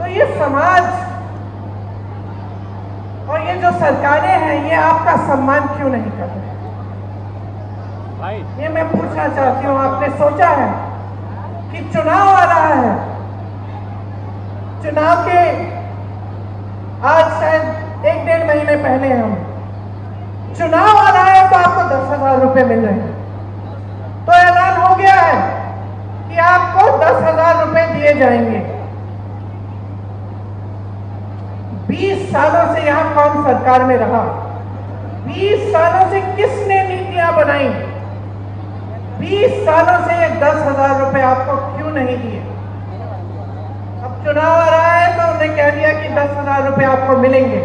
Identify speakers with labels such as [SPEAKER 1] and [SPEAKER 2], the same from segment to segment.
[SPEAKER 1] तो ये समाज और ये जो सरकारें हैं ये आपका सम्मान क्यों नहीं कर रहे? ये मैं पूछना चाहती हूँ। आपने सोचा है कि चुनाव आ रहा है, चुनाव के आज शायद 1-1.5 महीने पहले हम चुनाव आ रहा है तो आपको 10,000 रुपए मिल रहे हैं। तो ऐलान हो गया है कि आपको 10,000 रुपए दिए जाएंगे। 20 सालों से यहां कौन सरकार में रहा? 20 सालों से किसने नीतियां बनाई? 20 सालों से ये 10,000 रुपए आपको क्यों नहीं दिए? अब चुनाव आ रहा है तो उन्होंने कह दिया कि 10,000 रुपए आपको मिलेंगे,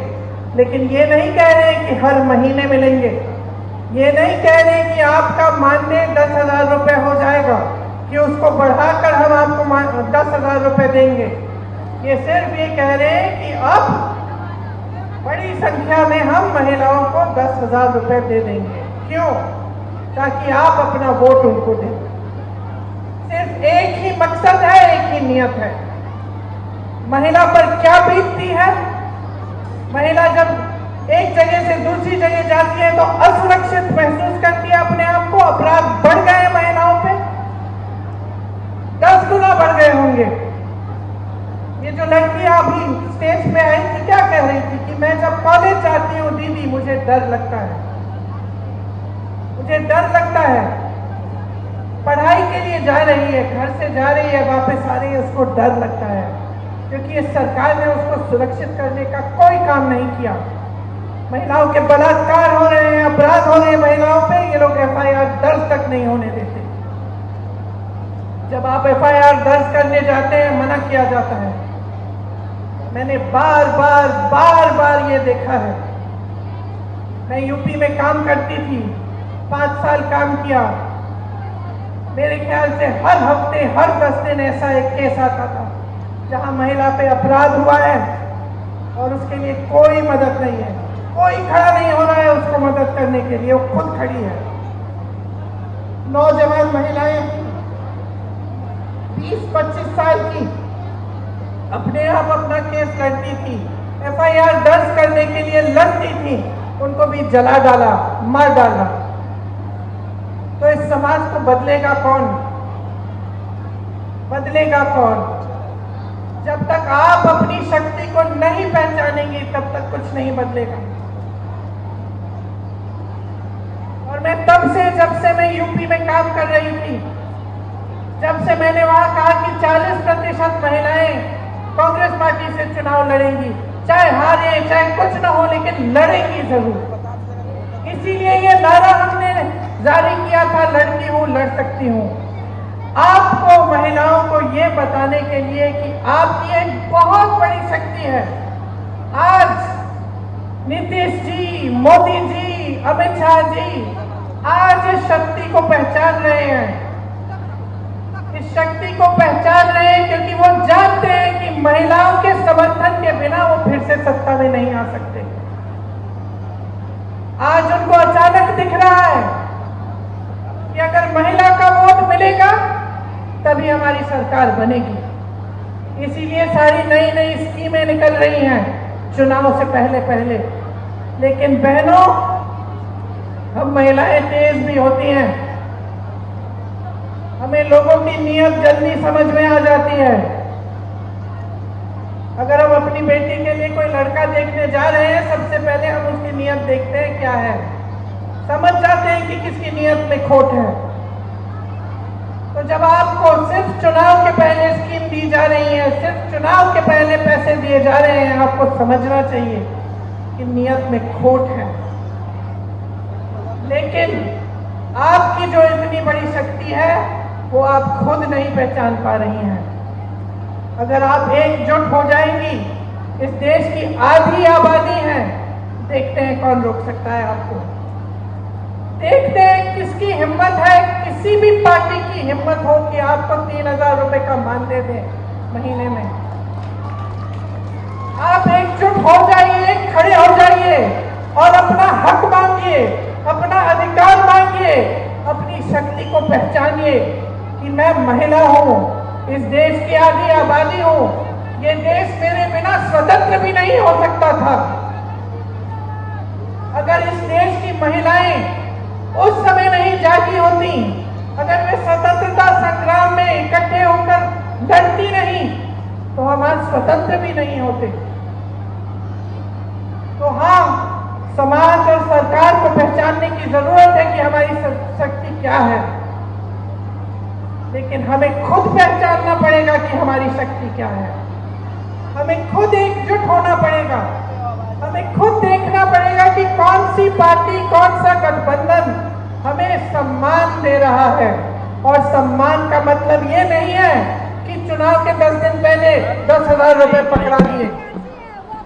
[SPEAKER 1] लेकिन ये नहीं कह रहे कि हर महीने मिलेंगे। ये नहीं कह रहे कि आपका मानदेय 10,000 रुपए हो जाएगा, कि उसको बढ़ाकर हम आपको 10,000 रुपए देंगे। ये सिर्फ ये कह रहे हैं कि अब बड़ी संख्या में हम महिलाओं को 10,000 रुपए दे देंगे। क्यों? ताकि आप अपना वोट उनको दें। सिर्फ एक ही मकसद है, एक ही नियत है। महिला पर क्या बीतती है? महिला जब एक जगह से दूसरी जगह जाती है तो असुरक्षित महसूस करती है अपने आप को। अपराध बढ़ गए महिलाओं पे, 10 गुना बढ़ गए होंगे। ये जो लड़कियां अभी स्टेज पे आई थी, क्या कह रही थी कि मैं जब कॉलेज जाती हूँ दीदी मुझे डर लगता है, मुझे डर लगता है। पढ़ाई के लिए जा रही है, घर से जा रही है, वापस आ रही है, उसको डर लगता है, क्योंकि इस सरकार ने उसको सुरक्षित करने का कोई काम नहीं किया। महिलाओं के बलात्कार हो रहे हैं, अपराध हो रहे हैं महिलाओं पे, ये लोग FIR दर्ज तक नहीं होने देते। जब आप FIR दर्ज करने जाते हैं मना किया जाता है। मैंने बार बार ये देखा है। मैं यूपी में काम करती थी, 5 साल काम किया। मेरे ख्याल से हर हफ्ते हर 10 दिन ऐसा एक केस आता था जहां महिला पे अपराध हुआ है और उसके लिए कोई मदद नहीं है, कोई खड़ा नहीं हो रहा है उसको मदद करने के लिए, वो खुद खड़ी है। नौजवान महिलाएं 20-25 साल की अपने आप अपना केस लड़ती थी, FIR दर्ज करने के लिए लड़ती थी, उनको भी जला डाला, मार डाला। तो इस समाज को बदलेगा कौन? बदलेगा कौन? जब तक आप अपनी शक्ति को नहीं पहचानेंगे तब तक कुछ नहीं बदलेगा। और मैं तब से, जब से मैं यूपी में काम कर रही थी, जब से मैंने वहां कहा कि 40% महिलाएं कांग्रेस पार्टी से चुनाव लड़ेंगी, चाहे हारे चाहे कुछ ना हो, लेकिन लड़ेंगी जरूर। इसीलिए ये नारा हमने जारी किया था, लड़ती हूं लड़ सकती हूं। आपको, महिलाओं को ये बताने के लिए कि आपकी एक बहुत बड़ी शक्ति है। आज नीतीश जी, मोदी जी, अमित शाह जी आज इस शक्ति को पहचान रहे हैं। इस शक्ति को पहचान रहे हैं क्योंकि वो जानते हैं कि महिलाओं के समर्थन के बिना वो फिर से सत्ता में नहीं आ सकते। आज उनको अचानक दिख रहा है कि अगर महिला का वोट मिलेगा तभी हमारी सरकार बनेगी। इसीलिए सारी नई नई स्कीमें निकल रही हैं चुनाव से पहले पहले। लेकिन बहनों, हम महिलाएं तेज भी होती हैं, हमें लोगों की नीयत जल्दी समझ में आ जाती है। अगर हम अपनी बेटी के लिए कोई लड़का देखने जा रहे हैं, सबसे पहले हम उसकी नीयत देखते हैं क्या है, समझ जाते हैं कि किसकी नीयत में खोट है। तो जब आपको सिर्फ चुनाव के पहले स्कीम दी जा रही है, सिर्फ चुनाव के पहले पैसे दिए जा रहे हैं, आपको समझना चाहिए कि नीयत में खोट है। लेकिन आपकी जो इतनी बड़ी शक्ति है वो आप खुद नहीं पहचान पा रही हैं। अगर आप एकजुट हो जाएंगी, इस देश की आधी आबादी है, देखते हैं कौन रोक सकता है आपको। देखते हैं किसकी हिम्मत है, किसी भी पार्टी की हिम्मत हो कि आपको 3,000 रुपए का मानदेय दें महीने में। आप एकजुट हो जाइए, खड़े हो जाइए और अपना हक मांगिए, अपना अधिकार मांगिए, अपनी शक्ति को पहचानिए कि मैं महिला हूं, इस देश की आधी आबादी हूं, ये देश मेरे बिना स्वतंत्र भी नहीं हो सकता था। अगर इस देश की महिलाएं उस समय नहीं जागी होती, अगर वे स्वतंत्रता संग्राम में इकट्ठे होकर लड़ती नहीं, तो हम आज स्वतंत्र भी नहीं होते। तो हाँ, समाज और सरकार को पहचानने की जरूरत है कि हमारी शक्ति क्या है, लेकिन हमें खुद पहचानना पड़ेगा कि हमारी शक्ति क्या है। हमें खुद एकजुट होना पड़ेगा। हमें खुद देखना पड़ेगा कि कौन सी पार्टी, कौन सा गठबंधन हमें सम्मान दे रहा है। और सम्मान का मतलब ये नहीं है कि चुनाव के 10 दिन पहले 10,000 रुपए पकड़ा दिए,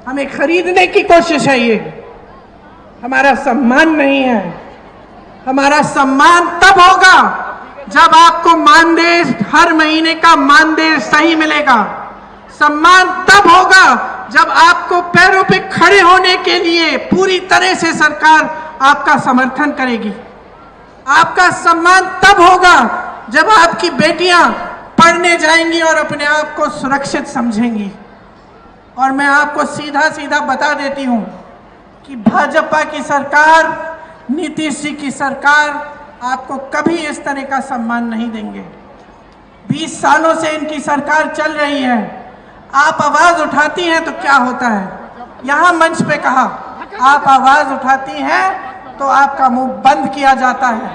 [SPEAKER 1] हमें खरीदने की कोशिश है। ये हमारा सम्मान नहीं है। हमारा सम्मान तब होगा जब आपको मानदेय, हर महीने का मानदेय सही मिलेगा। सम्मान तब होगा जब आपको पैरों पे खड़े होने के लिए पूरी तरह से सरकार आपका समर्थन करेगी। आपका सम्मान तब होगा जब आपकी बेटियां पढ़ने जाएंगी और अपने आप को सुरक्षित समझेंगी। और मैं आपको सीधा सीधा बता देती हूं कि भाजपा की सरकार, नीतीश जी की सरकार आपको कभी इस तरह का सम्मान नहीं देंगे। 20 सालों से इनकी सरकार चल रही है। आप आवाज उठाती हैं तो क्या होता है? यहां मंच पे कहा, आप आवाज उठाती हैं तो आपका मुंह बंद किया जाता है।